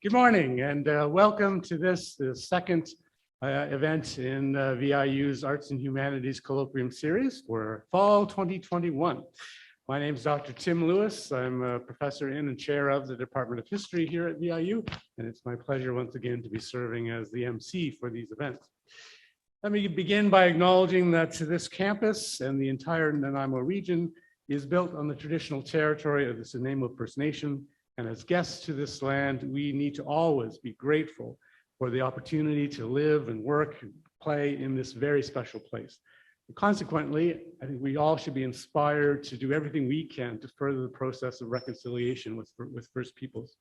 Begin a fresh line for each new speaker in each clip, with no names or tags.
Good morning and welcome to the second event in VIU's Arts and Humanities Colloquium series for fall 2021. My name is Dr. Tim Lewis. I'm a professor in and chair of the Department of History here at VIU, and it's my pleasure once again to be serving as the MC for these events. Let me begin by acknowledging that this campus and the entire Nanaimo region is built on the traditional territory of the Nanaimo First Nation. And as guests to this land, we need to always be grateful for the opportunity to live and work and play in this very special place. And consequently, I think we all should be inspired to do everything we can to further the process of reconciliation with First Peoples.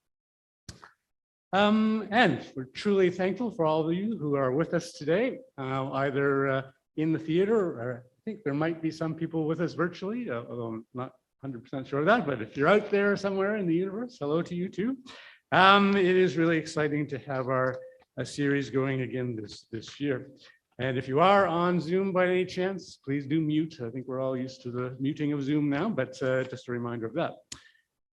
And we're truly thankful for all of you who are with us today, either in the theater, or I think there might be some people with us virtually, although I'm not 100% sure of that, but if you're out there somewhere in the universe, hello to you too. It is really exciting to have our series going again this year. And if you are on Zoom by any chance, please do mute. I think we're all used to the muting of Zoom now, but just a reminder of that.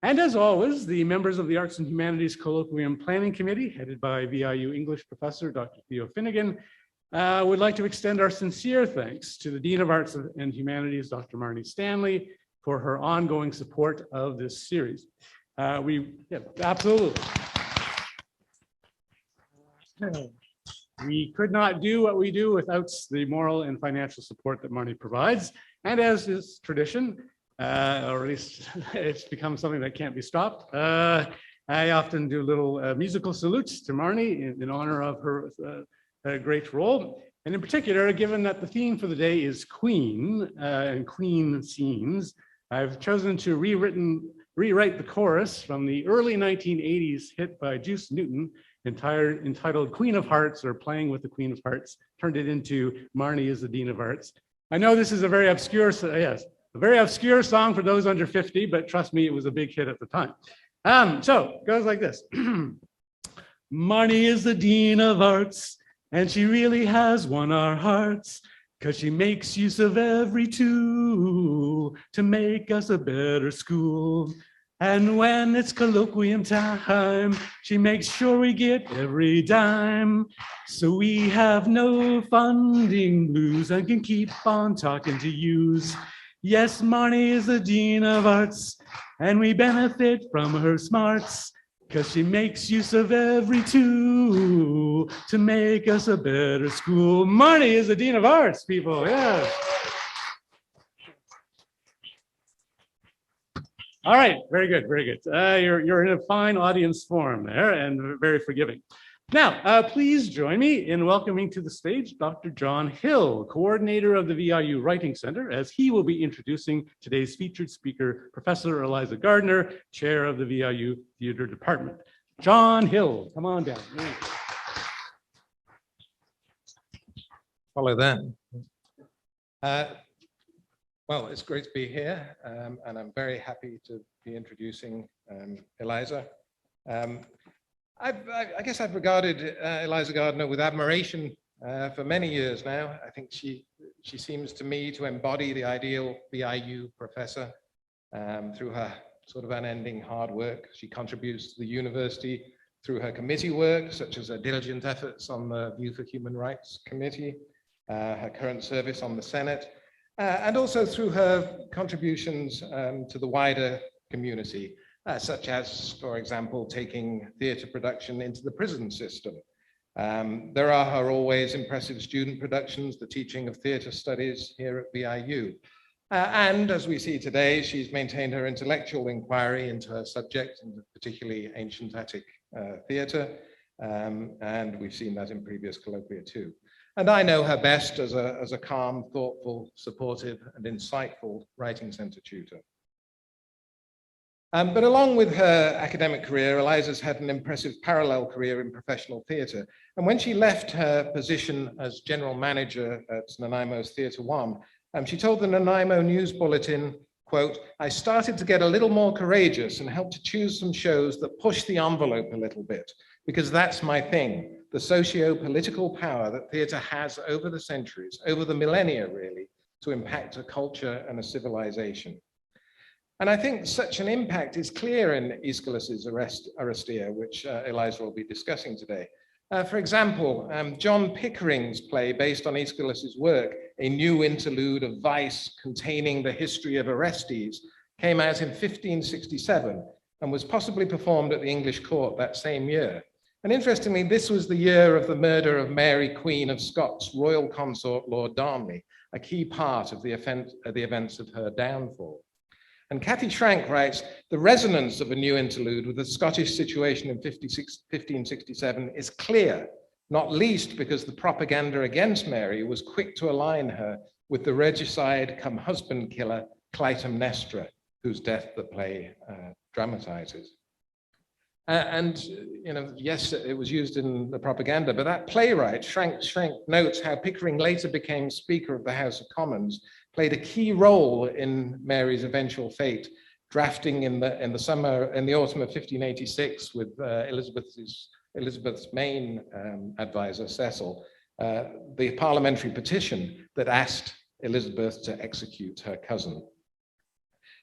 And as always, the members of the Arts and Humanities Colloquium Planning Committee, headed by VIU English professor, Dr. Theo Finnegan, would like to extend our sincere thanks to the Dean of Arts and Humanities, Dr. Marnie Stanley, for her ongoing support of this series. Absolutely. We could not do what we do without the moral and financial support that Marnie provides. And as is tradition, or at least it's become something that can't be stopped, I often do little musical salutes to Marnie in honor of her great role. And in particular, given that the theme for the day is Queen and Queen scenes, I've chosen to rewrite the chorus from the early 1980s hit by Juice Newton entitled Queen of Hearts, or Playing with the Queen of Hearts, turned it into Marnie is the Dean of Arts. I know this is a very obscure, a very obscure song for those under 50, but trust me, it was a big hit at the time. So it goes like this. Marnie is the Dean of Arts, and she really has won our hearts, 'cause she makes use of every tool to make us a better school. And when it's colloquium time, she makes sure we get every dime. So we have no funding blues and can keep on talking to yous. Yes, Marnie is the Dean of Arts, and we benefit from her smarts, 'cause she makes use of every tool to make us a better school. Marnie is the Dean of Arts, people, yes. All right, very good, very good. You're in a fine audience forum there and very forgiving. Now, please join me in welcoming to the stage Dr. John Hill, coordinator of the VIU Writing Center, as he will be introducing today's featured speaker, Professor Eliza Gardiner, chair of the VIU Theater Department. John Hill, come on down.
Follow then. Well, it's great to be here, and I'm very happy to be introducing Eliza. I guess I've regarded Eliza Gardiner with admiration for many years now. I think she seems to me to embody the ideal VIU professor through her sort of unending hard work. She contributes to the university through her committee work, such as her diligent efforts on the View for Human Rights Committee, her current service on the Senate, and also through her contributions to the wider community, such as, for example, taking theatre production into the prison system. There are her always impressive student productions, the teaching of theatre studies here at VIU. And as we see today, she's maintained her intellectual inquiry into her subject, and particularly ancient Attic theatre. And we've seen that in previous colloquia too. And I know her best as a calm, thoughtful, supportive, and insightful writing center tutor. But along with her academic career, Eliza's had an impressive parallel career in professional theatre. And when she left her position as general manager at Nanaimo's Theatre One, she told the Nanaimo News Bulletin, quote, "I started to get a little more courageous and helped to choose some shows that push the envelope a little bit, because that's my thing, the socio-political power that theatre has over the centuries, over the millennia really, to impact a culture and a civilization." And I think such an impact is clear in Aeschylus's Aristea, which Eliza will be discussing today. For example, John Pickering's play based on Aeschylus's work, A New Interlude of Vice Containing the History of Orestes, came out in 1567 and was possibly performed at the English court that same year. And interestingly, this was the year of the murder of Mary, Queen of Scots' royal consort, Lord Darnley, a key part of the events of her downfall. And Cathy Schrank writes, "The resonance of A New Interlude with the Scottish situation in 1567 is clear, not least because the propaganda against Mary was quick to align her with the regicide come husband killer Clytaemnestra, whose death the play dramatizes." And, you know, yes, it was used in the propaganda, but that playwright, Schrank notes how Pickering later became Speaker of the House of Commons, played a key role in Mary's eventual fate, drafting in the autumn of 1586 with Elizabeth's main advisor, Cecil, the parliamentary petition that asked Elizabeth to execute her cousin.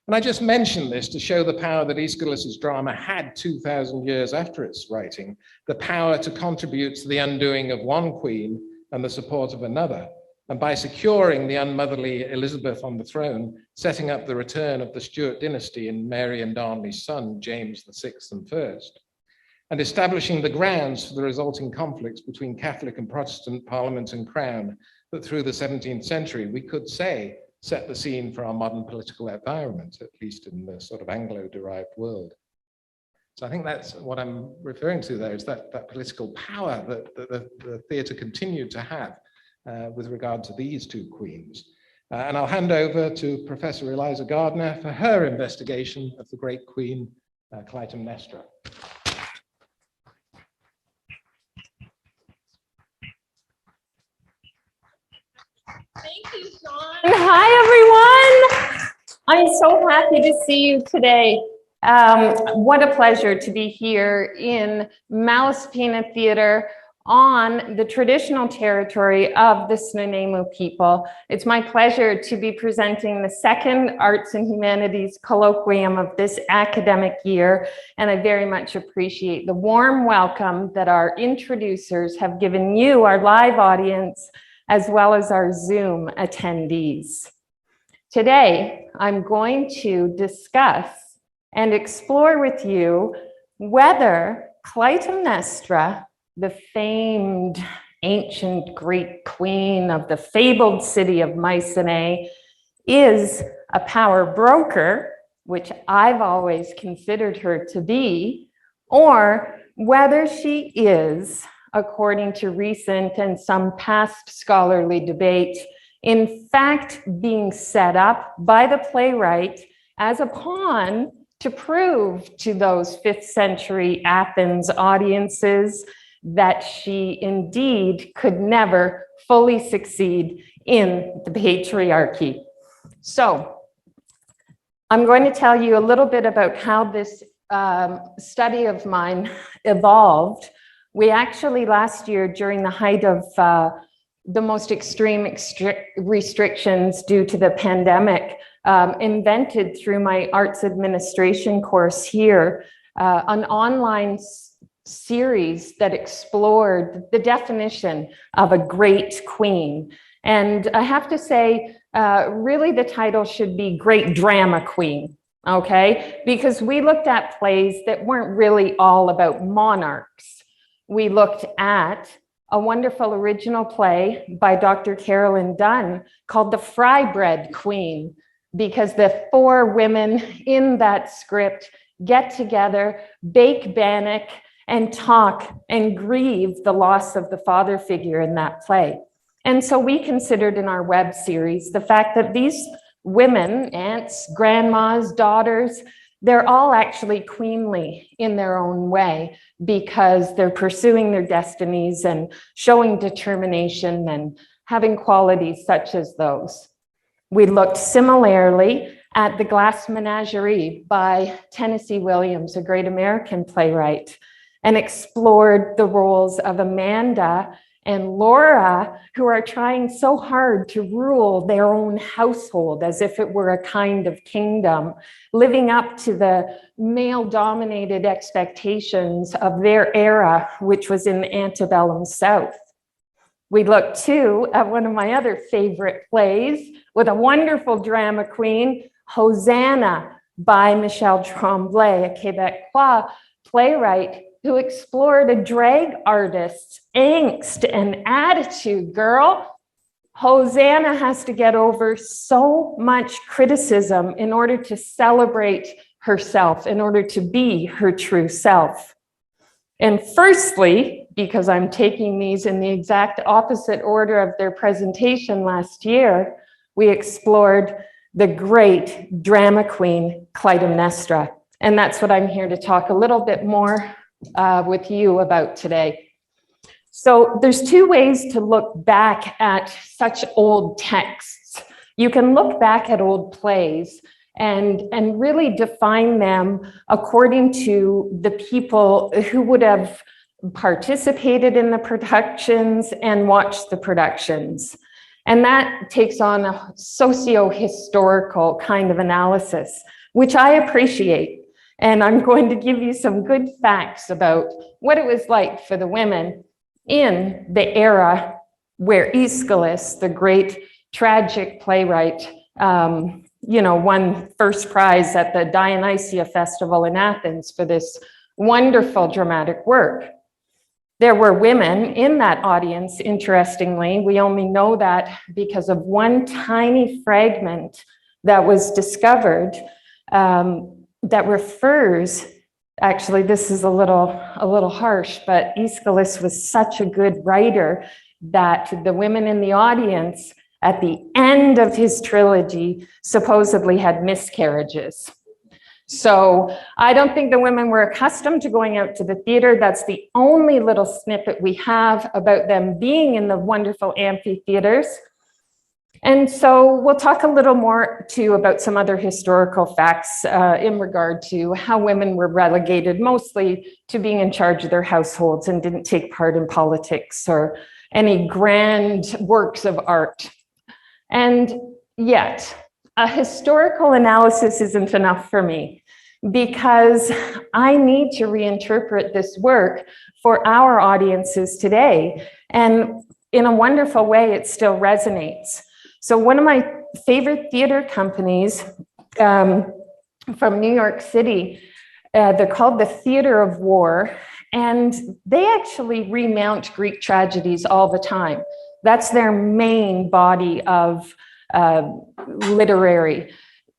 And I just mention this to show the power that Aeschylus's drama had 2,000 years after its writing, the power to contribute to the undoing of one queen and the support of another, and by securing the unmotherly Elizabeth on the throne, setting up the return of the Stuart dynasty in Mary and Darnley's son, James VI and First, and establishing the grounds for the resulting conflicts between Catholic and Protestant Parliament and Crown that through the 17th century, we could say, set the scene for our modern political environment, at least in the sort of Anglo-derived world. So I think that's what I'm referring to there, is that political power that the theatre continued to have with regard to these two queens. And I'll hand over to Professor Eliza Gardiner for her investigation of the great queen, Clytaemnestra.
Thank you, Sean. Hi, everyone. I'm so happy to see you today. What a pleasure to be here in Malaspina Theatre on the traditional territory of the Nanaimo people. It's my pleasure to be presenting the second Arts and Humanities Colloquium of this academic year, and I very much appreciate the warm welcome that our introducers have given you, our live audience, as well as our Zoom attendees. Today, I'm going to discuss and explore with you whether Clytaemnestra, the famed ancient Greek queen of the fabled city of Mycenae, is a power broker, which I've always considered her to be, or whether she is, according to recent and some past scholarly debate, in fact being set up by the playwright as a pawn to prove to those 5th century Athens audiences that she indeed could never fully succeed in the patriarchy. So I'm going to tell you a little bit about how this study of mine evolved. We actually last year, during the height of the most extreme restrictions due to the pandemic, invented through my arts administration course here, an online series that explored the definition of a great queen. And I have to say, really the title should be Great Drama Queen, okay? Because we looked at plays that weren't really all about monarchs. We looked at a wonderful original play by Dr. Carolyn Dunn called The Fry Bread Queen, because the 4 women in that script get together, bake bannock, and talk and grieve the loss of the father figure in that play. And so we considered in our web series the fact that these women, aunts, grandmas, daughters, they're all actually queenly in their own way because they're pursuing their destinies and showing determination and having qualities such as those. We looked similarly at the Glass Menagerie by Tennessee Williams, a great American playwright, and explored the roles of Amanda and Laura, who are trying so hard to rule their own household as if it were a kind of kingdom, living up to the male-dominated expectations of their era, which was in the antebellum South. We looked too at one of my other favorite plays with a wonderful drama queen, Hosanna by Michel Tremblay, a Quebecois playwright who explored a drag artist's angst and attitude. Girl, Hosanna has to get over so much criticism in order to celebrate herself, in order to be her true self. And firstly, because I'm taking these in the exact opposite order of their presentation last year, we explored the great drama queen, Clytaemnestra. And that's what I'm here to talk a little bit more with you about today. So there's two ways to look back at such old texts. You can look back at old plays and really define them according to the people who would have participated in the productions and watched the productions. And that takes on a socio-historical kind of analysis, which I appreciate. And I'm going to give you some good facts about what it was like for the women in the era where Aeschylus, the great tragic playwright, won first prize at the Dionysia Festival in Athens for this wonderful dramatic work. There were women in that audience, interestingly. We only know that because of one tiny fragment that was discovered that refers, actually, this is a little harsh, but Aeschylus was such a good writer that the women in the audience at the end of his trilogy supposedly had miscarriages. So I don't think the women were accustomed to going out to the theater. That's the only little snippet we have about them being in the wonderful amphitheaters. And so we'll talk a little more too about some other historical facts in regard to how women were relegated mostly to being in charge of their households and didn't take part in politics or any grand works of art. And yet, a historical analysis isn't enough for me because I need to reinterpret this work for our audiences today. And in a wonderful way, it still resonates. So one of my favorite theater companies from New York City, they're called the Theater of War, and they actually remount Greek tragedies all the time. That's their main body of literary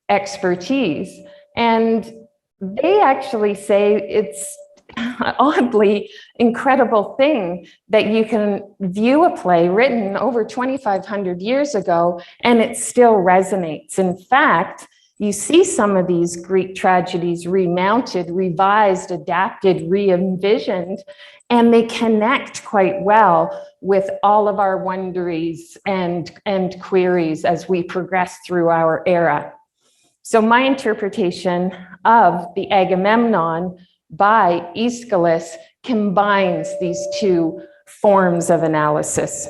expertise. And they actually say it's an oddly incredible thing that you can view a play written over 2,500 years ago and it still resonates. In fact, you see some of these Greek tragedies remounted, revised, adapted, re-envisioned, and they connect quite well with all of our wonderies and queries as we progress through our era. So my interpretation of the Agamemnon by Aeschylus combines these two forms of analysis.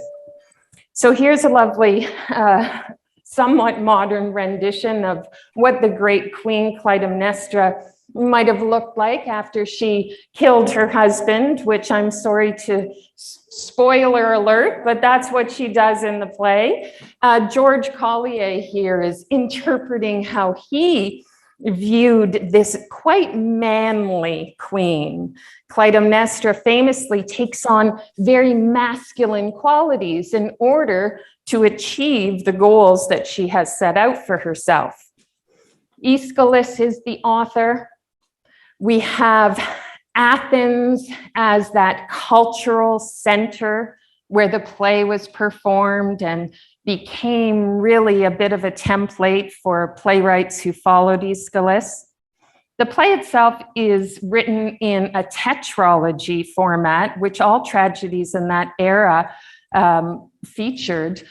So here's a lovely, somewhat modern rendition of what the great Queen Clytaemnestra might have looked like after she killed her husband, which I'm sorry to spoiler alert, but that's what she does in the play. George Collier here is interpreting how he viewed this quite manly queen. Clytaemnestra famously takes on very masculine qualities in order to achieve the goals that she has set out for herself. Aeschylus is the author. We have Athens as that cultural center where the play was performed and became really a bit of a template for playwrights who followed Aeschylus. The play itself is written in a tetralogy format, which all tragedies in that era featured.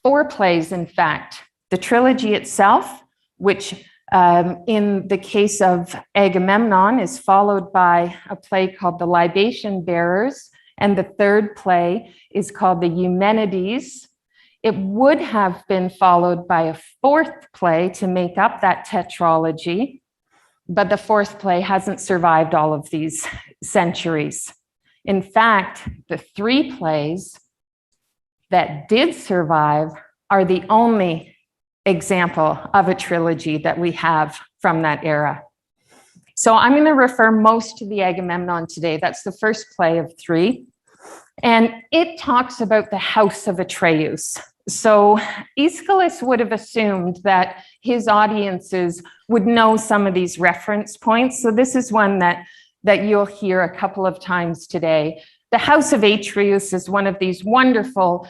4 plays, in fact. The trilogy itself, which in the case of Agamemnon is followed by a play called The Libation Bearers, and the 3rd play is called the Humanities. It would have been followed by a 4th play to make up that tetralogy, but the 4th play hasn't survived all of these centuries. In fact, the 3 plays that did survive are the only example of a trilogy that we have from that era. So I'm going to refer most to the Agamemnon today. That's the first play of 3. And it talks about the House of Atrius. So Aeschylus would have assumed that his audiences would know some of these reference points. So this is one that you'll hear a couple of times today. The House of Atrius is one of these wonderful,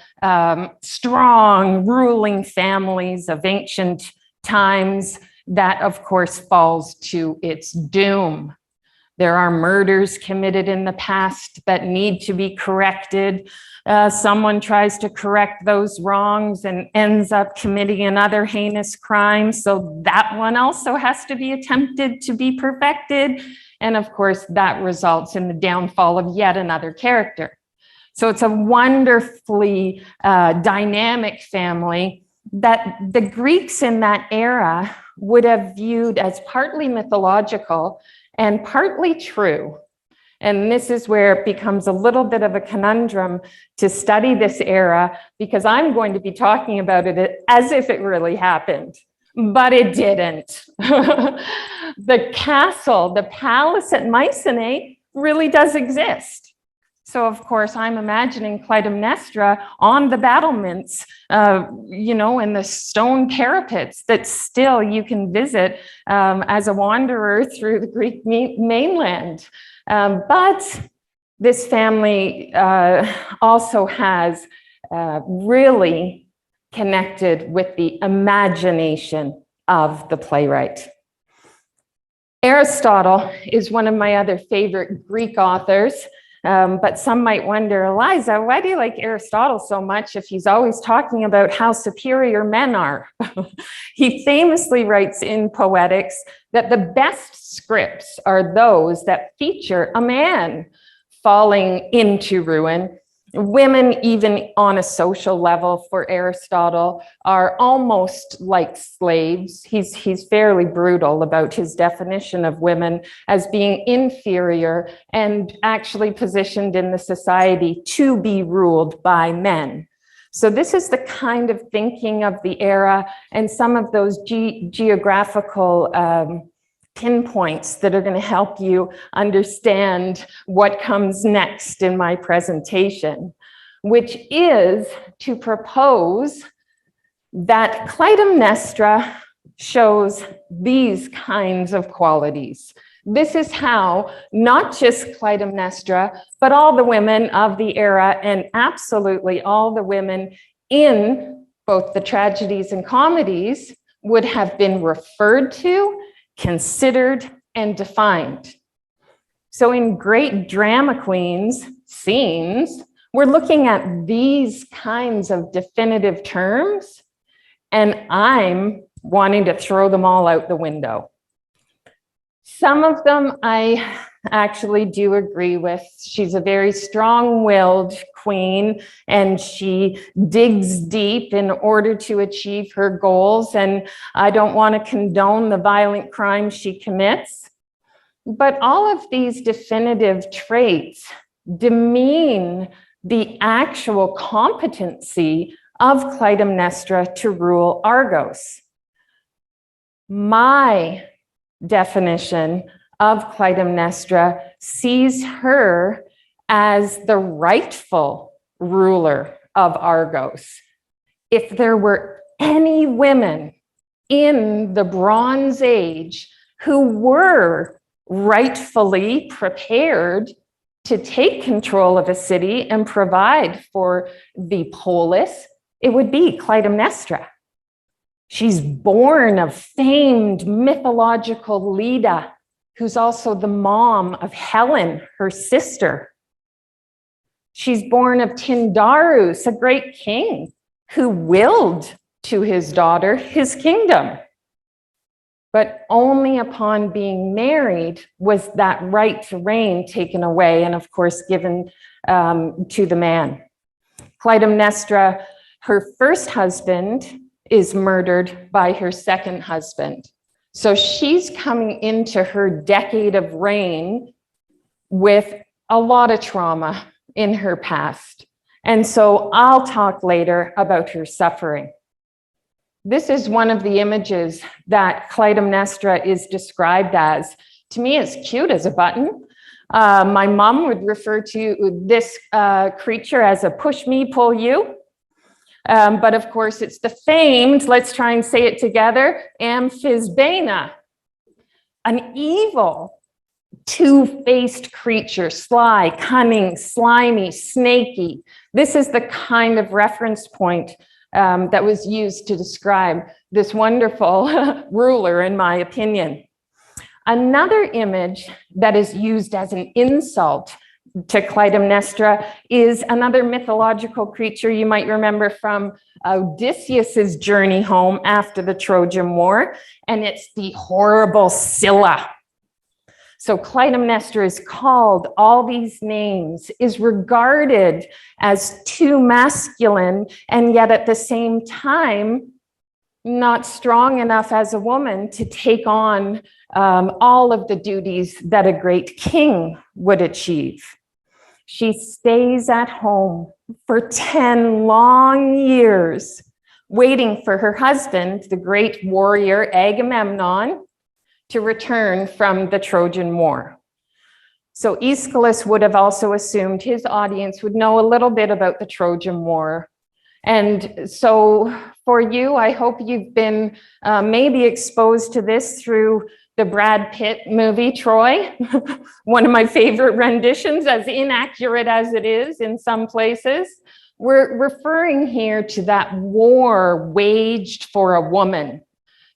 strong, ruling families of ancient times that, of course, falls to its doom. There are murders committed in the past that need to be corrected. Someone tries to correct those wrongs and ends up committing another heinous crime. So that one also has to be attempted to be perfected. And of course, that results in the downfall of yet another character. So it's a wonderfully dynamic family that the Greeks in that era would have viewed as partly mythological and partly true. And this is where it becomes a little bit of a conundrum to study this era, because I'm going to be talking about it as if it really happened, but it didn't. The castle, the palace at Mycenae really does exist. So of course, I'm imagining Clytaemnestra on the battlements, in the stone parapets that still you can visit as a wanderer through the Greek mainland. But this family also has really connected with the imagination of the playwright. Aristotle is one of my other favorite Greek authors. But some might wonder, Eliza, why do you like Aristotle so much if he's always talking about how superior men are? He famously writes in Poetics that the best scripts are those that feature a man falling into ruin. Women, even on a social level for Aristotle, are almost like slaves. He's fairly brutal about his definition of women as being inferior and actually positioned in the society to be ruled by men. So this is the kind of thinking of the era and some of those geographical pinpoints that are going to help you understand what comes next in my presentation, which is to propose that Clytaemnestra shows these kinds of qualities. This is how not just Clytaemnestra, but all the women of the era and absolutely all the women in both the tragedies and comedies would have been referred to, considered, and defined. So in great drama queens scenes, we're looking at these kinds of definitive terms, and I'm wanting to throw them all out the window. Some of them I actually do agree with. She's a very strong-willed queen, and she digs deep in order to achieve her goals, and I don't want to condone the violent crimes she commits. But all of these definitive traits demean the actual competency of Clytaemnestra to rule Argos. My definition of Clytaemnestra sees her as the rightful ruler of Argos. If there were any women in the Bronze Age who were rightfully prepared to take control of a city and provide for the polis, it would be Clytaemnestra. She's born of famed mythological Leda, who's also the mom of Helen, her sister. She's born of Tyndarus, a great king who willed to his daughter his kingdom. But only upon being married was that right to reign taken away and, of course, given to the man. Clytaemnestra, her first husband, is murdered by her second husband. So she's coming into her decade of reign with a lot of trauma in her past. And so I'll talk later about her suffering. This is one of the images that Clytaemnestra is described as. To me, it's cute as a button. My mom would refer to this creature as a push me, pull you. But of course, it's the famed, let's try and say it together, Amphisbaena, an evil, two-faced creature, sly, cunning, slimy, snaky. This is the kind of reference point that was used to describe this wonderful ruler, in my opinion. Another image that is used as an insult to Clytaemnestra is another mythological creature you might remember from Odysseus's journey home after the Trojan War, and it's the horrible Scylla. So Clytaemnestra is called all these names, is regarded as too masculine, and yet at the same time, not strong enough as a woman to take on all of the duties that a great king would achieve. She stays at home for 10 long years, waiting for her husband, the great warrior Agamemnon, to return from the Trojan War. So Aeschylus would have also assumed his audience would know a little bit about the Trojan War. And so for you, I hope you've been maybe exposed to this through the Brad Pitt movie, Troy, one of my favorite renditions, as inaccurate as it is in some places. We're referring here to that war waged for a woman.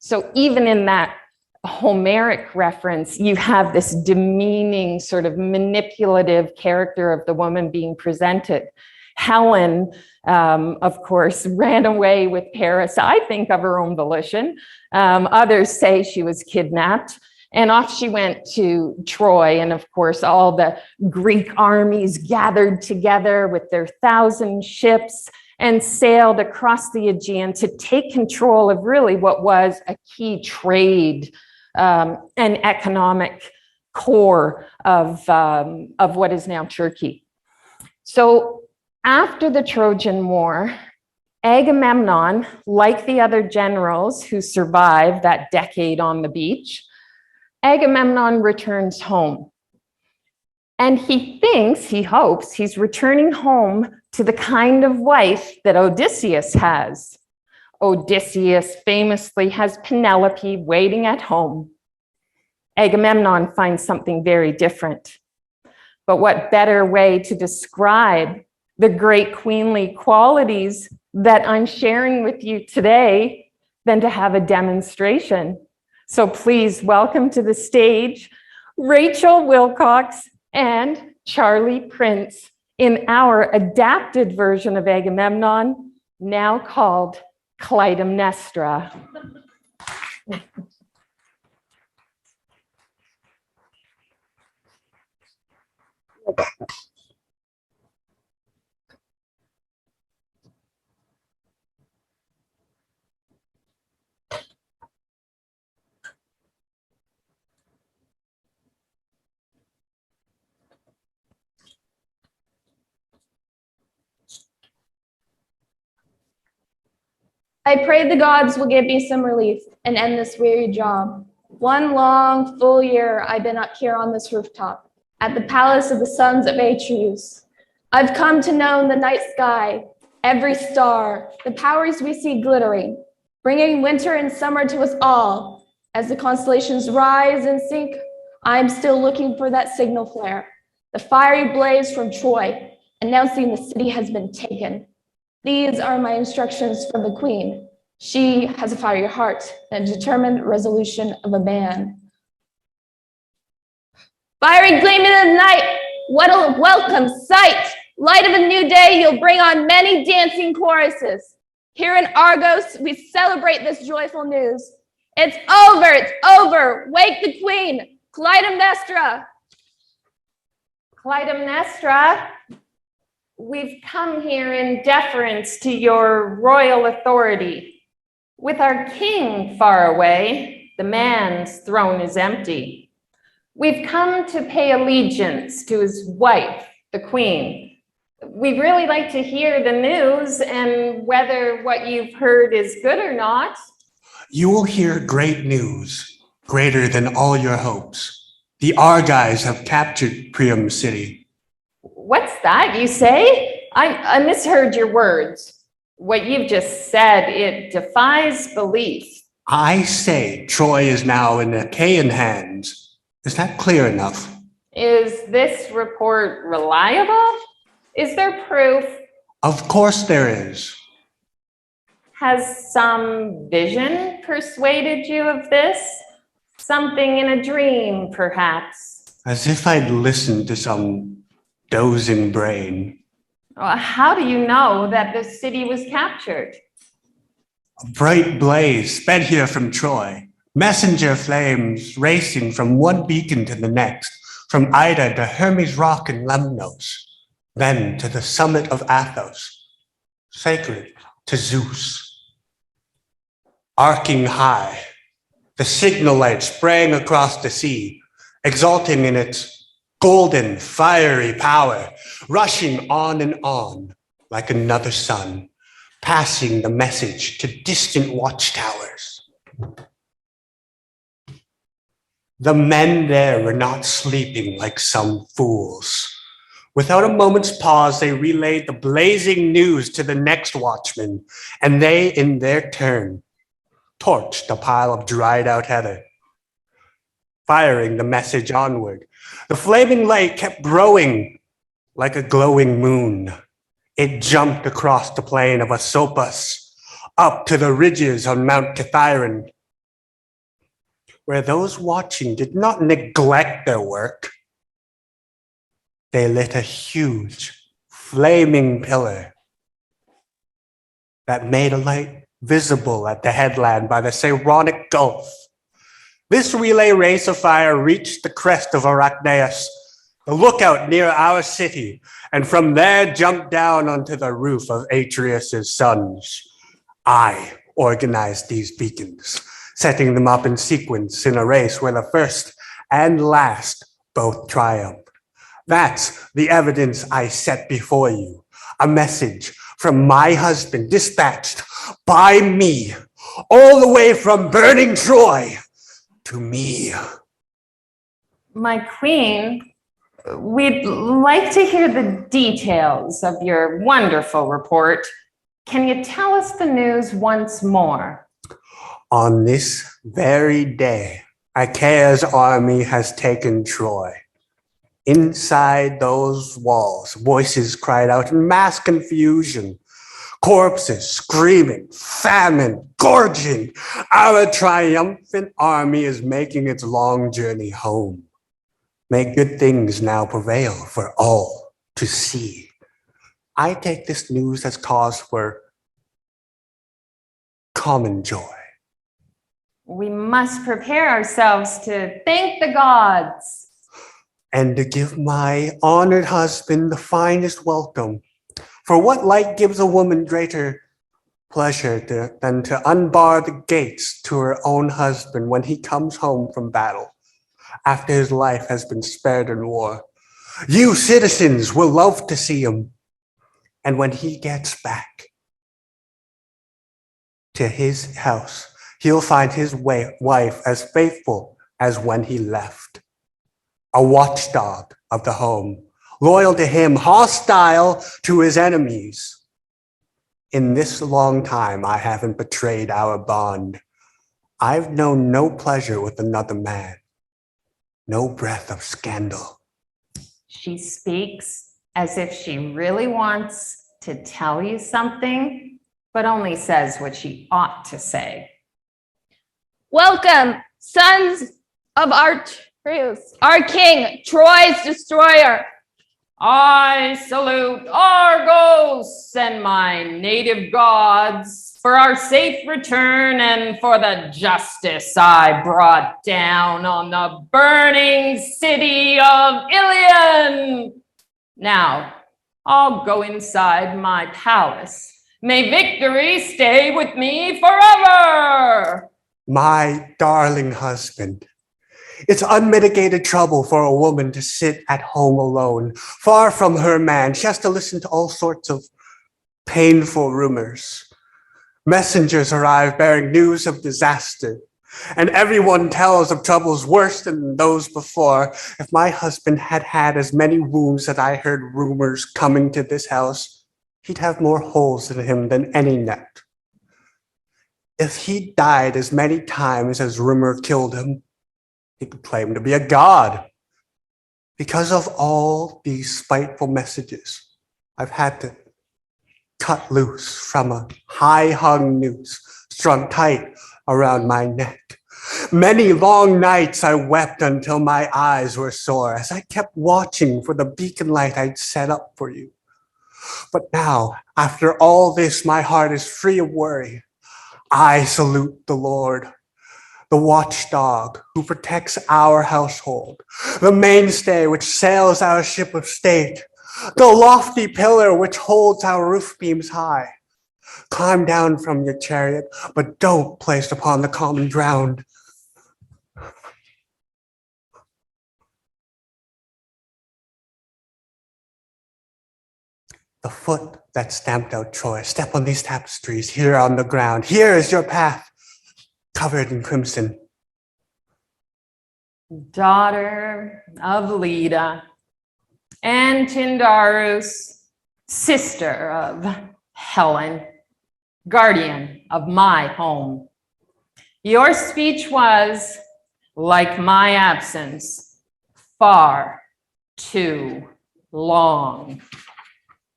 So even in that Homeric reference, you have this demeaning, sort of manipulative character of the woman being presented. Helen, of course, ran away with Paris, I think, of her own volition. Others say she was kidnapped. And off she went to Troy. And of course, all the Greek armies gathered together with their 1,000 ships and sailed across the Aegean to take control of really what was a key trade and economic core of what is now Turkey. So after the Trojan War, Agamemnon, like the other generals who survived that decade on the beach, Agamemnon returns home. And he thinks, he hopes, he's returning home to the kind of wife that Odysseus has. Odysseus famously has Penelope waiting at home. Agamemnon finds something very different. But what better way to describe the great queenly qualities that I'm sharing with you today than to have a demonstration? So please welcome to the stage Rachel Wilcox and Charlie Prince in our adapted version of Agamemnon, now called Clytaemnestra.
I pray the gods will give me some relief and end this weary job. One long, full year I've been up here on this rooftop at the palace of the sons of Atrius. I've come to know the night sky, every star, the powers we see glittering, bringing winter and summer to us all. As the constellations rise and sink, I'm still looking for that signal flare, the fiery blaze from Troy, announcing the city has been taken. These are my instructions from the queen. She has a fiery heart and a determined resolution of a man. Fiery gleaming in the night, what a welcome sight. Light of a new day, you'll bring on many dancing choruses. Here in Argos, we celebrate this joyful news. It's over, wake the queen, Clytaemnestra.
Clytaemnestra, we've come here in deference to your royal authority. With our king far away, the man's throne is empty. We've come to pay allegiance to his wife, the queen. We'd really like to hear the news and whether what you've heard is good or not.
You will hear great news, greater than all your hopes. The Argives have captured Priam city.
What's that you say? I misheard your words. What you've just said, it defies belief.
I say Troy is now in Achaean hands. Is that clear enough?
Is this report reliable? Is there proof?
Of course there is.
Has some vision persuaded you of this? Something in a dream, perhaps?
As if I'd listened to some dozing brain.
How do you know that the city was captured?
A bright blaze sped here from Troy. Messenger flames racing from one beacon to the next, from Ida to Hermes Rock in Lemnos, then to the summit of Athos, sacred to Zeus. Arcing high, the signal light sprang across the sea, exulting in its golden, fiery power, rushing on and on like another sun, passing the message to distant watchtowers. The men there were not sleeping like some fools. Without a moment's pause, they relayed the blazing news to the next watchman, and they, in their turn, torched a pile of dried out heather. Firing the message onward, the flaming light kept growing like a glowing moon. It jumped across the plain of Asopus, up to the ridges on Mount Kithaeron, where those watching did not neglect their work. They lit a huge, flaming pillar that made a light visible at the headland by the Saronic Gulf. This relay race of fire reached the crest of Arachnaeus, the lookout near our city, and from there jumped down onto the roof of Atrius' sons. I organized these beacons, setting them up in sequence in a race where the first and last both triumphed. That's the evidence I set before you, a message from my husband dispatched by me, all the way from burning Troy to me.
My queen, we'd like to hear the details of your wonderful report. Can you tell us the news once more?
On this very day, Achaea's army has taken Troy. Inside those walls, voices cried out in mass confusion. Corpses screaming, famine, gorging. Our triumphant army is making its long journey home. May good things now prevail for all to see. I take this news as cause for common joy.
We must prepare ourselves to thank the gods.
And to give my honored husband the finest welcome. For what light gives a woman greater pleasure than to unbar the gates to her own husband when he comes home from battle, after his life has been spared in war? You citizens will love to see him. And when he gets back to his house, he'll find his wife as faithful as when he left. A watchdog of the home, loyal to him, hostile to his enemies. In this long time, I haven't betrayed our bond. I've known no pleasure with another man, no breath of scandal.
She speaks as if she really wants to tell you something, but only says what she ought to say.
Welcome, sons of Praise our king, Troy's destroyer.
I salute Argos and my native gods for our safe return and for the justice I brought down on the burning city of Ilion. Now, I'll go inside my palace. May victory stay with me forever.
My darling husband, it's unmitigated trouble for a woman to sit at home alone, far from her man. She has to listen to all sorts of painful rumors. Messengers arrive bearing news of disaster, and everyone tells of troubles worse than those before. If my husband had had as many wounds that I heard rumors coming to this house, he'd have more holes in him than any net. If he died as many times as rumor killed him, he could claim to be a god. Because of all these spiteful messages, I've had to cut loose from a high-hung noose strung tight around my neck. Many long nights I wept until my eyes were sore as I kept watching for the beacon light I'd set up for you. But now, after all this, my heart is free of worry. I salute the Lord, the watchdog who protects our household, the mainstay which sails our ship of state, the lofty pillar which holds our roof beams high. Climb down from your chariot, but don't place upon the common ground. The foot that stamped out Troy, step on these tapestries here on the ground. Here is your path, covered in crimson.
Daughter of Leda, and Tyndarus, sister of Helen, guardian of my home. Your speech was, like my absence, far too long.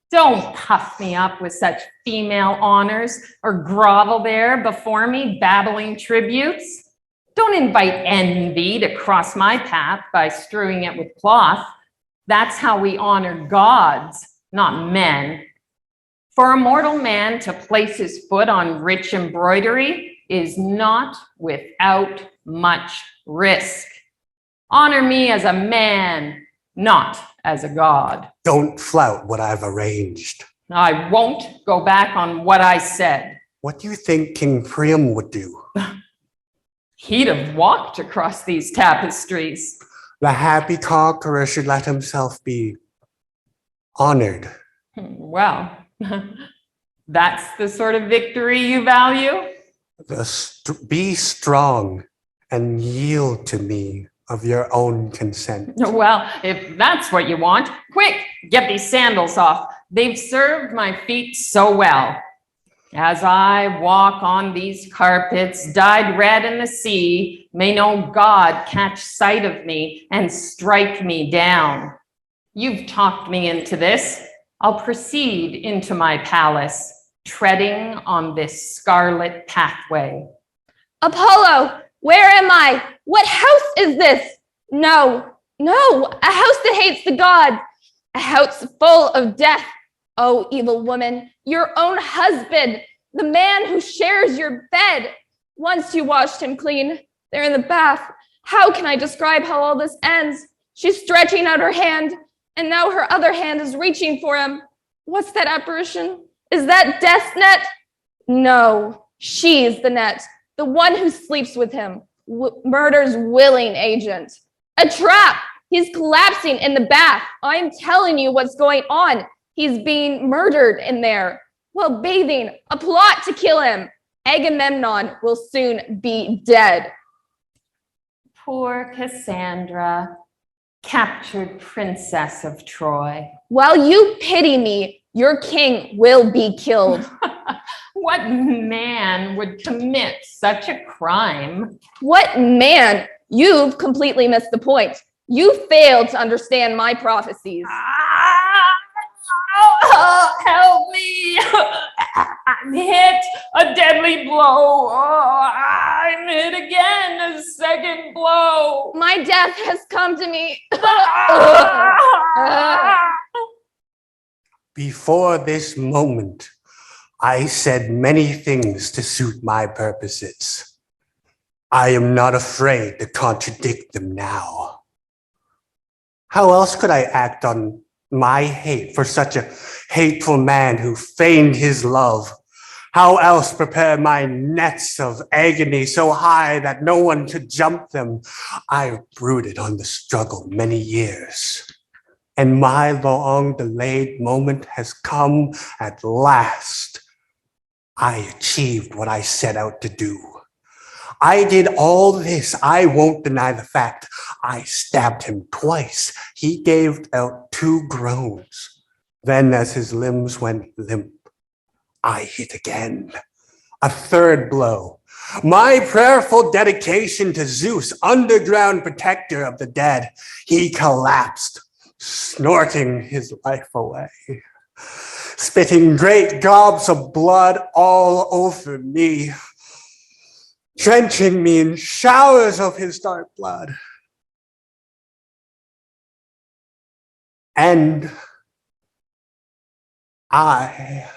Don't puff me up with such female honors or grovel there before me, babbling tributes. Don't invite envy to cross my path by strewing it with cloth. That's how we honor gods, not men. For a mortal man to place his foot on rich embroidery is not without much risk. Honor me as a man, not as a god.
Don't flout what I've arranged.
I won't go back on what I said.
What do you think King Priam would do?
He'd have walked across these tapestries.
The happy conqueror should let himself be honored.
Well, that's the sort of victory you value?
Be strong and yield to me of your own consent.
Well, if that's what you want, quick, get these sandals off. They've served my feet so well. As I walk on these carpets, dyed red in the sea, may no god catch sight of me and strike me down. You've talked me into this. I'll proceed into my palace, treading on this scarlet pathway.
Apollo, where am I? What house is this? No, a house that hates the gods, a house full of death. Oh, evil woman, your own husband, the man who shares your bed. Once you washed him clean, there in the bath. How can I describe how all this ends? She's stretching out her hand, and now her other hand is reaching for him. What's that apparition? Is that death's net? No, she's the net, the one who sleeps with him, murder's willing agent. A trap! He's collapsing in the bath. I'm telling you what's going on. He's being murdered in there. While bathing, a plot to kill him. Agamemnon will soon be dead.
Poor Cassandra, captured princess of Troy.
While you pity me, your king will be killed.
What man would commit such a crime?
What man? You've completely missed the point. You failed to understand my prophecies.
Help me! I'm hit a deadly blow. I'm hit again, a second blow.
My death has come to me.
Before this moment, I said many things to suit my purposes. I am not afraid to contradict them now. How else could I act on my hate for such a hateful man who feigned his love? How else prepare my nets of agony so high that no one could jump them? I brooded on the struggle many years, and my long delayed moment has come at last. I achieved what I set out to do. I did all this. I won't deny the fact. I stabbed him twice. He gave out 2 groans. Then, as his limbs went limp, I hit again. A 3rd blow. My prayerful dedication to Zeus, underground protector of the dead. He collapsed, snorting his life away, spitting great gobs of blood all over me, drenching me in showers of his dark blood. And I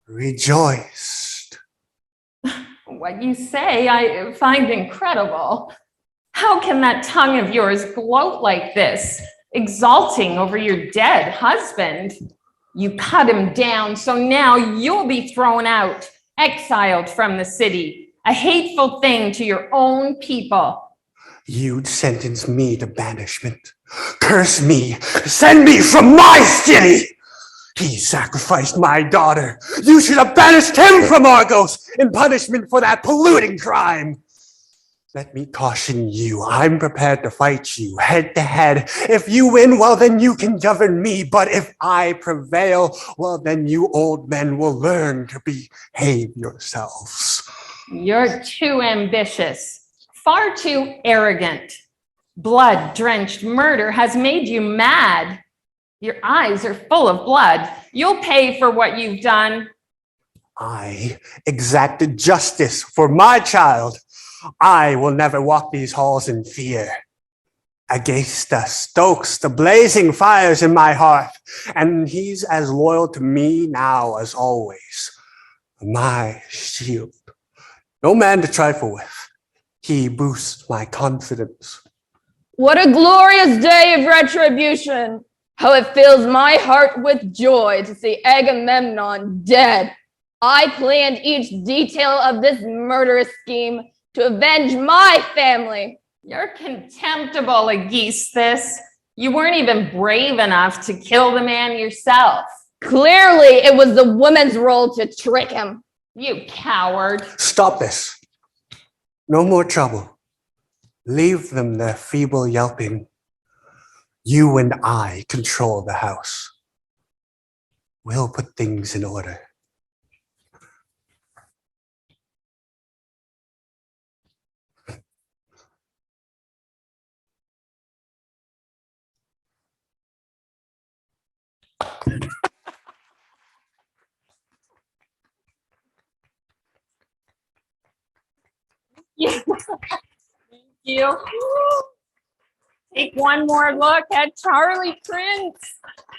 rejoiced.
What you say, I find incredible. How can that tongue of yours gloat like this, exulting over your dead husband? You cut him down, so now you'll be thrown out, exiled from the city, a hateful thing to your own people.
You'd sentence me to banishment, curse me, send me from my city. He sacrificed my daughter. You should have banished him from Argos in punishment for that polluting crime. Let me caution you, I'm prepared to fight you head to head. If you win, well, then you can govern me. But if I prevail, well, then you old men will learn to behave yourselves.
You're too ambitious, far too arrogant. Blood-drenched murder has made you mad. Your eyes are full of blood. You'll pay for what you've done.
I exacted justice for my child. I will never walk these halls in fear. Agesta stokes the blazing fires in my hearth, and he's as loyal to me now as always. My shield. No man to trifle with. He boosts my confidence.
What a glorious day of retribution! How it fills my heart with joy to see Agamemnon dead. I planned each detail of this murderous scheme to avenge my family.
You're contemptible, Aeschylus. You weren't even brave enough to kill the man yourself.
Clearly, it was the woman's role to trick him.
You coward.
Stop this. No more trouble. Leave them their feeble yelping. You and I control the house. We'll put things in order.
Thank you. Take one more look at Charlie Prince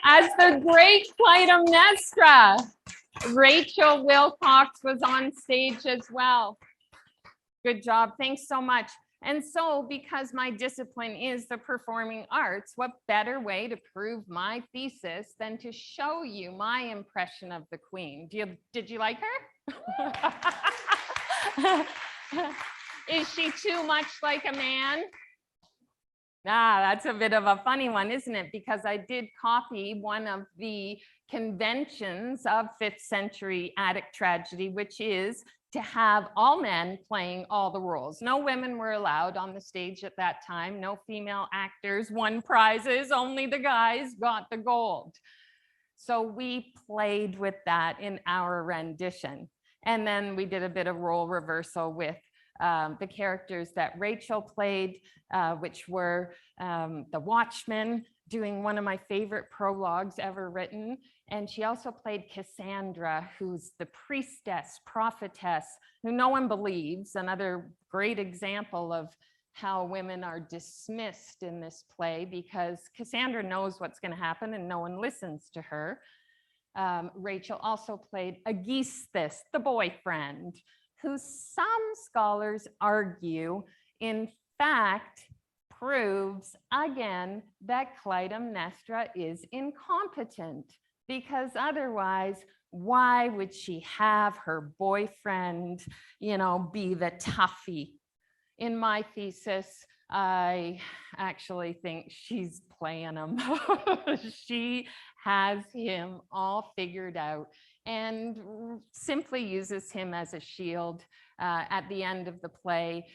as the great Clytaemnestra. Rachel Wilcox was on stage as well. Good job. Thanks so much. And so, because my discipline is the performing arts, what better way to prove my thesis than to show you my impression of the queen? Did you like her? Is she too much like a man? That's a bit of a funny one, isn't it? Because I did copy one of the conventions of 5th century Attic tragedy, which is to have all men playing all the roles. No women were allowed on the stage at that time. No female actors won prizes. Only the guys got the gold. So we played with that in our rendition. And then we did a bit of role reversal with the characters that Rachel played, which were the Watchmen, doing one of my favorite prologues ever written. And she also played Cassandra, who's the priestess, prophetess, who no one believes. Another great example of how women are dismissed in this play, because Cassandra knows what's going to happen and no one listens to her. Rachel also played Aeschylus, the boyfriend, who some scholars argue, in fact, proves again that Clytaemnestra is incompetent, because otherwise, why would she have her boyfriend, be the toughie? In my thesis, I actually think she's playing him. She has him all figured out and simply uses him as a shield at the end of the play,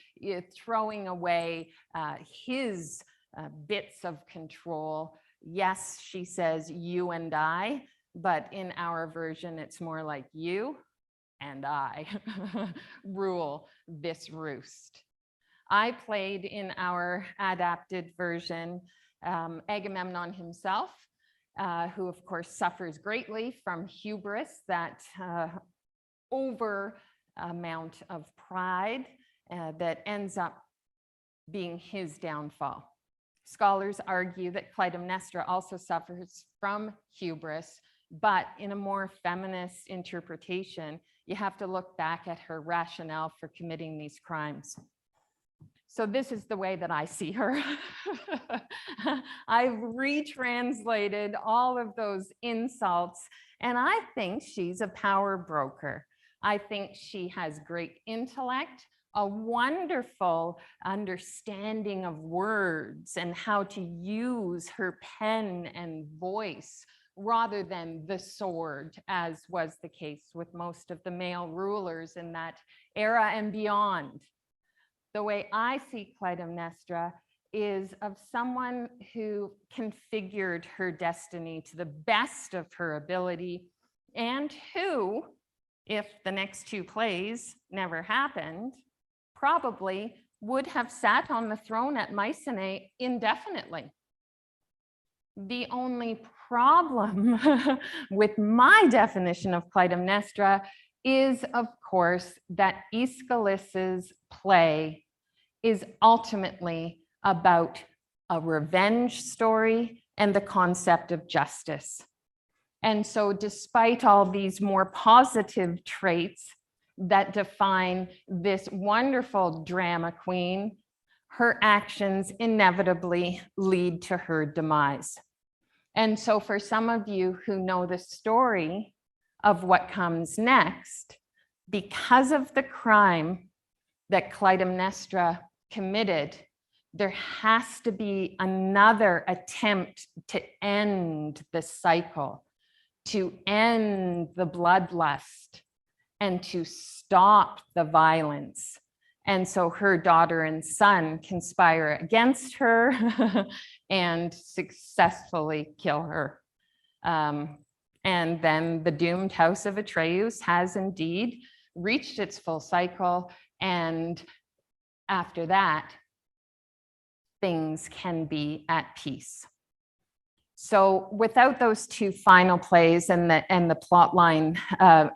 throwing away his bits of control. Yes, she says you and I, but in our version, it's more like you and I rule this roost. I played in our adapted version Agamemnon himself, who of course suffers greatly from hubris, that over amount of pride that ends up being his downfall. Scholars argue that Clytaemnestra also suffers from hubris, but in a more feminist interpretation, you have to look back at her rationale for committing these crimes. So this is the way that I see her. I've retranslated all of those insults, and I think she's a power broker. I think she has great intellect, a wonderful understanding of words and how to use her pen and voice rather than the sword, as was the case with most of the male rulers in that era and beyond. The way I see Clytaemnestra is of someone who configured her destiny to the best of her ability, and who, if the next two plays never happened, probably would have sat on the throne at Mycenae indefinitely. The only problem with my definition of Clytaemnestra is, of course, that Aeschylus's play is ultimately about a revenge story and the concept of justice. And so despite all these more positive traits that define this wonderful drama queen, her actions inevitably lead to her demise. And so for some of you who know the story of what comes next, because of the crime that Clytaemnestra committed, there has to be another attempt to end the cycle, to end the bloodlust, and to stop the violence. And so her daughter and son conspire against her and successfully kill her. And then the doomed House of Atrius has indeed reached its full cycle. And after that, things can be at peace. So without those two final plays and the plot line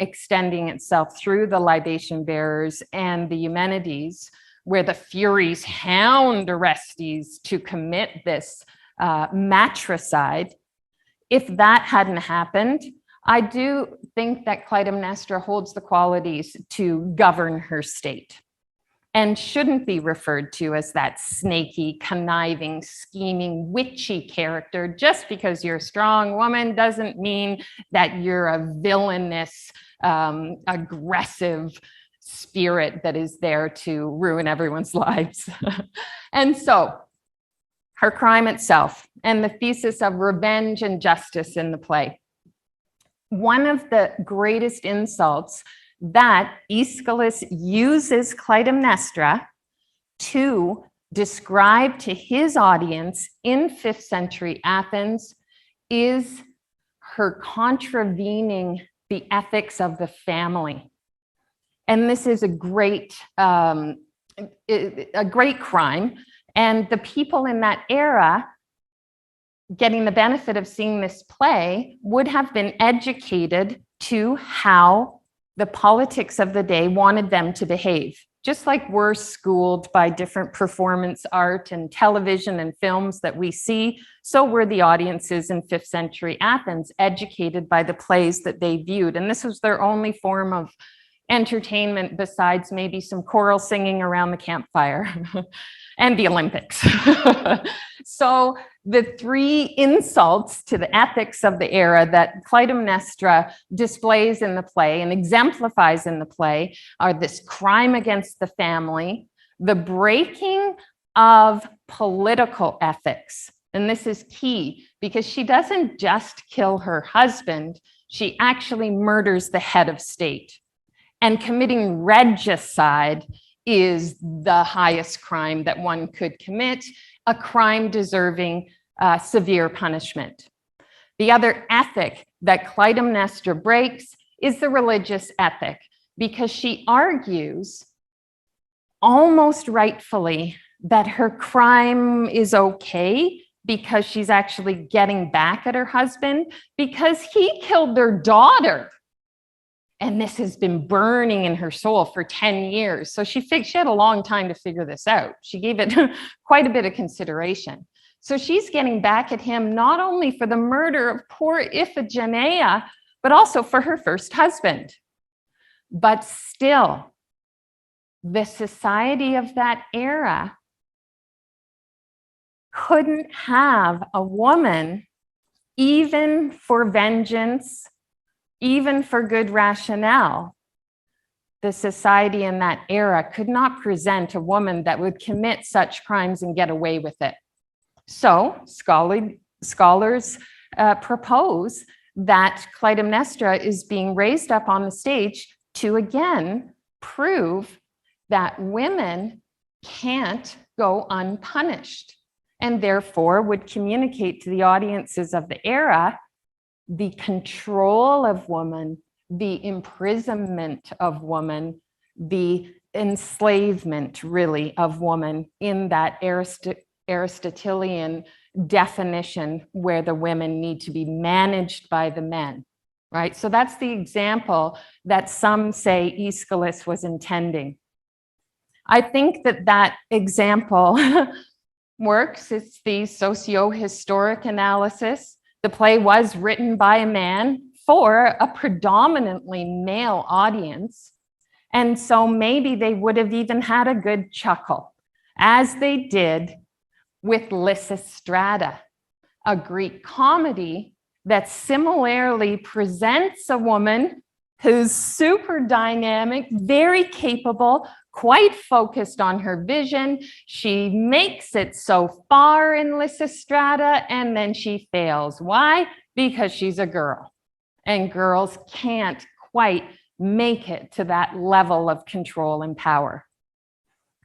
extending itself through the libation bearers and the Humanities, where the Furies hound Orestes to commit this matricide, if that hadn't happened, I do think that Clytaemnestra holds the qualities to govern her state, and shouldn't be referred to as that snaky, conniving, scheming, witchy character. Just because you're a strong woman doesn't mean that you're a villainous, aggressive spirit that is there to ruin everyone's lives. And so her crime itself and the thesis of revenge and justice in the play. One of the greatest insults that Aeschylus uses Clytaemnestra to describe to his audience in 5th century Athens is her contravening the ethics of the family. And this is a great a great crime. And the people in that era getting the benefit of seeing this play would have been educated to how the politics of the day wanted them to behave. Just like we're schooled by different performance art and television and films that we see, so were the audiences in 5th century Athens educated by the plays that they viewed. And this was their only form of entertainment besides maybe some choral singing around the campfire and the Olympics. So the 3 insults to the ethics of the era that Clytaemnestra displays in the play and exemplifies in the play are this crime against the family, the breaking of political ethics. And this is key because she doesn't just kill her husband, she actually murders the head of state. And committing regicide is the highest crime that one could commit, a crime deserving severe punishment. The other ethic that Clytaemnestra breaks is the religious ethic, because she argues, almost rightfully, that her crime is okay because she's actually getting back at her husband because he killed their daughter. And this has been burning in her soul for 10 years. So she had a long time to figure this out. She gave it quite a bit of consideration. So she's getting back at him not only for the murder of poor Iphigenia, but also for her first husband. But still, the society of that era couldn't have a woman, even for vengeance, even for good rationale. The society in that era could not present a woman that would commit such crimes and get away with it. So scholars propose that Clytaemnestra is being raised up on the stage to again prove that women can't go unpunished, and therefore would communicate to the audiences of the era the control of woman, the imprisonment of woman, the enslavement, really, of woman in that Aristotelian definition where the women need to be managed by the men, right? So that's the example that some say Aeschylus was intending. I think that that example works. It's the socio-historic analysis. The play was written by a man for a predominantly male audience. And so maybe they would have even had a good chuckle, as they did with Lysistrata, a Greek comedy that similarly presents a woman who's super dynamic, very capable, quite focused on her vision. She makes it so far in Lysistrata, and then she fails. Why? Because she's a girl, and girls can't quite make it to that level of control and power.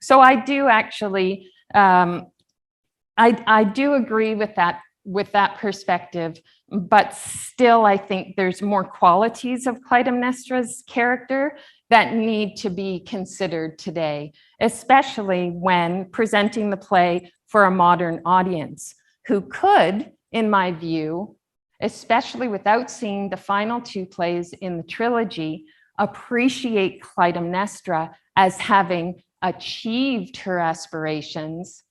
So I do actually, I do agree with that perspective, but still I think there's more qualities of Clytaemnestra's character that need to be considered today, especially when presenting the play for a modern audience who could, in my view, especially without seeing the final 2 plays in the trilogy, appreciate Clytaemnestra as having achieved her aspirations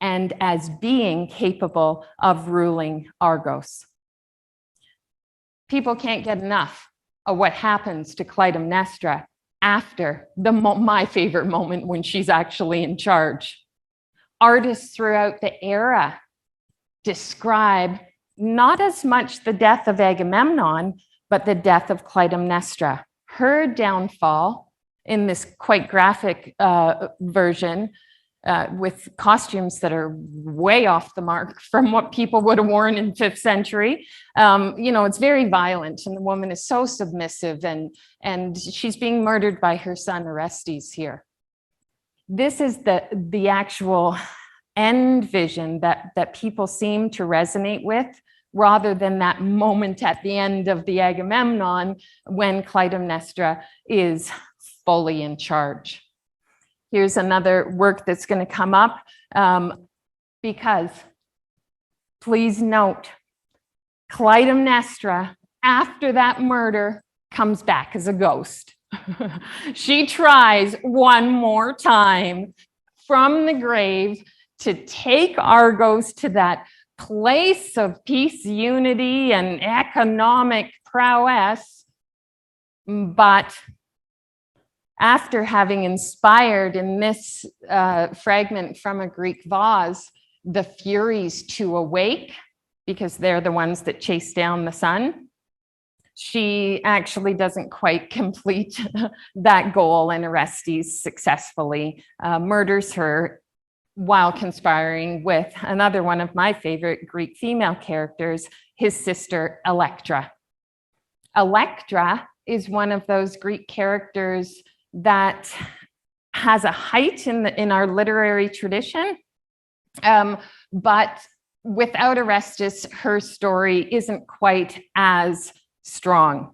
and as being capable of ruling Argos. People can't get enough of what happens to Clytaemnestra after my favorite moment when she's actually in charge. Artists throughout the era describe not as much the death of Agamemnon, but the death of Clytaemnestra. Her downfall in this quite graphic version with costumes that are way off the mark from what people would have worn in 5th century. It's very violent, and the woman is so submissive, and she's being murdered by her son Orestes here. This is the actual end vision that people seem to resonate with, rather than that moment at the end of the Agamemnon when Clytaemnestra is fully in charge. Here's another work that's going to come up because please note, Clytaemnestra, after that murder, comes back as a ghost. She tries one more time from the grave to take Argos to that place of peace, unity, and economic prowess. But after having inspired in this fragment from a Greek vase, the Furies to awake, because they're the ones that chase down the sun, she actually doesn't quite complete that goal, and Orestes successfully murders her while conspiring with another one of my favorite Greek female characters, his sister Elektra. Elektra is one of those Greek characters that has a height in our literary tradition, but without Orestes, her story isn't quite as strong.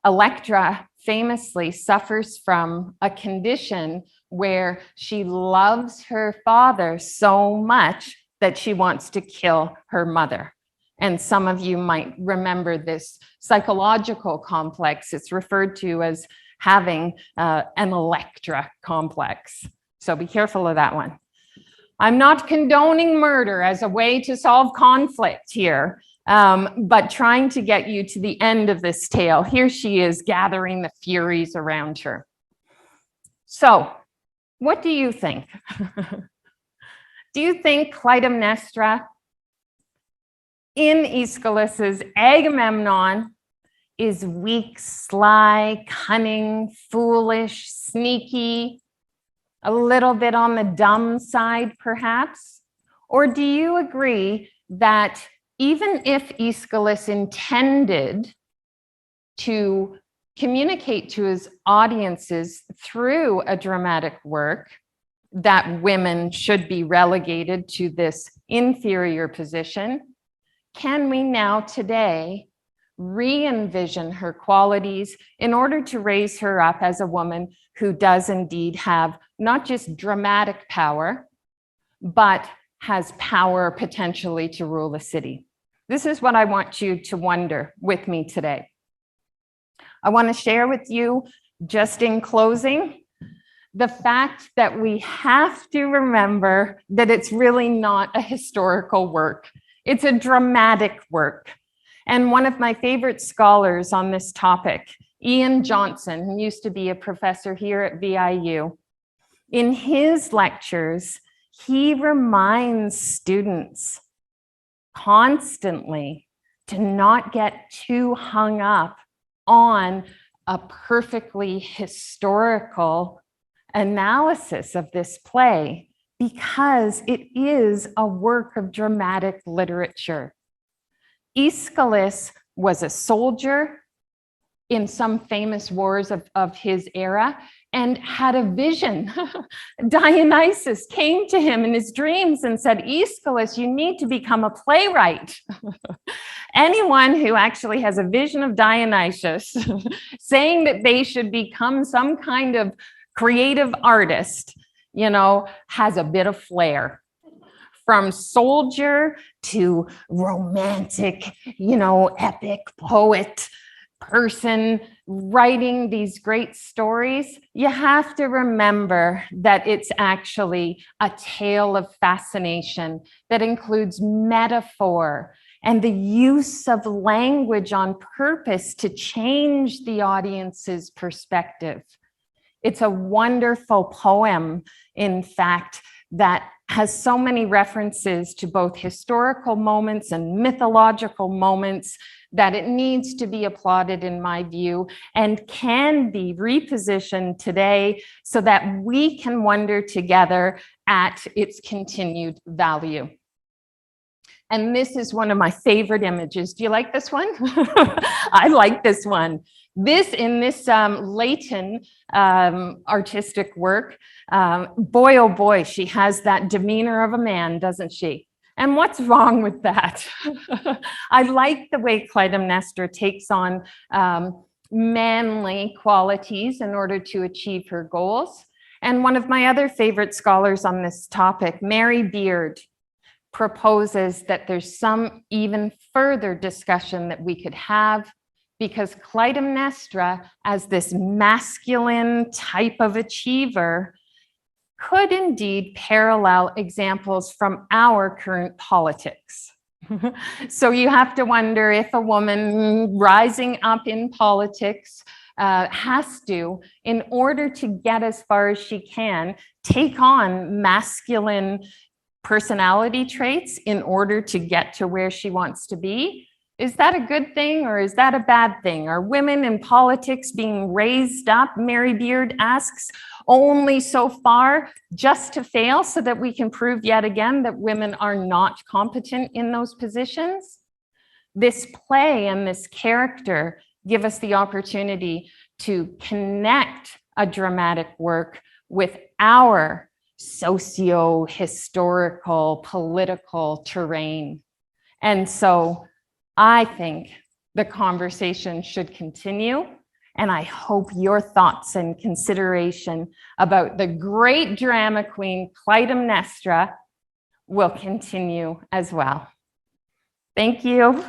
Elektra famously suffers from a condition where she loves her father so much that she wants to kill her mother. And some of you might remember this psychological complex. It's referred to as having an Elektra complex. So be careful of that one. I'm not condoning murder as a way to solve conflict here, but trying to get you to the end of this tale. Here she is gathering the Furies around her. So what do you think? Do you think Clytaemnestra in Aeschylus's Agamemnon is weak, sly, cunning, foolish, sneaky, a little bit on the dumb side, perhaps? Or do you agree that even if Aeschylus intended to communicate to his audiences through a dramatic work that women should be relegated to this inferior position, can we now today re-envision her qualities in order to raise her up as a woman who does indeed have not just dramatic power, but has power potentially to rule a city? This is what I want you to wonder with me today. I want to share with you, just in closing, the fact that we have to remember that it's really not a historical work. It's a dramatic work. And one of my favorite scholars on this topic, Ian Johnson, who used to be a professor here at VIU, in his lectures, he reminds students constantly to not get too hung up on a perfectly historical analysis of this play, because it is a work of dramatic literature. Aeschylus was a soldier in some famous wars of his era and had a vision. Dionysus came to him in his dreams and said, Aeschylus, you need to become a playwright. Anyone who actually has a vision of Dionysus saying that they should become some kind of creative artist, you know, has a bit of flair. From soldier to romantic, you know, epic poet person writing these great stories, you have to remember that it's actually a tale of fascination that includes metaphor and the use of language on purpose to change the audience's perspective. It's a wonderful poem, in fact, that has so many references to both historical moments and mythological moments that it needs to be applauded, in my view, and can be repositioned today so that we can wonder together at its continued value. And this is one of my favorite images. Do you like this one? I like this one. In this Leighton artistic work, boy, oh boy, she has that demeanor of a man, doesn't she? And what's wrong with that? I like the way Clytaemnestra takes on manly qualities in order to achieve her goals. And one of my other favorite scholars on this topic, Mary Beard, proposes that there's some even further discussion that we could have, because Clytaemnestra, as this masculine type of achiever, could indeed parallel examples from our current politics. So you have to wonder if a woman rising up in politics has to, in order to get as far as she can, take on masculine personality traits in order to get to where she wants to be. Is that a good thing or is that a bad thing? Are women in politics being raised up, Mary Beard asks, only so far just to fail so that we can prove yet again that women are not competent in those positions? This play and this character give us the opportunity to connect a dramatic work with our socio-historical, political terrain. And so I think the conversation should continue, and I hope your thoughts and consideration about the great drama queen Clytaemnestra will continue as well. Thank you.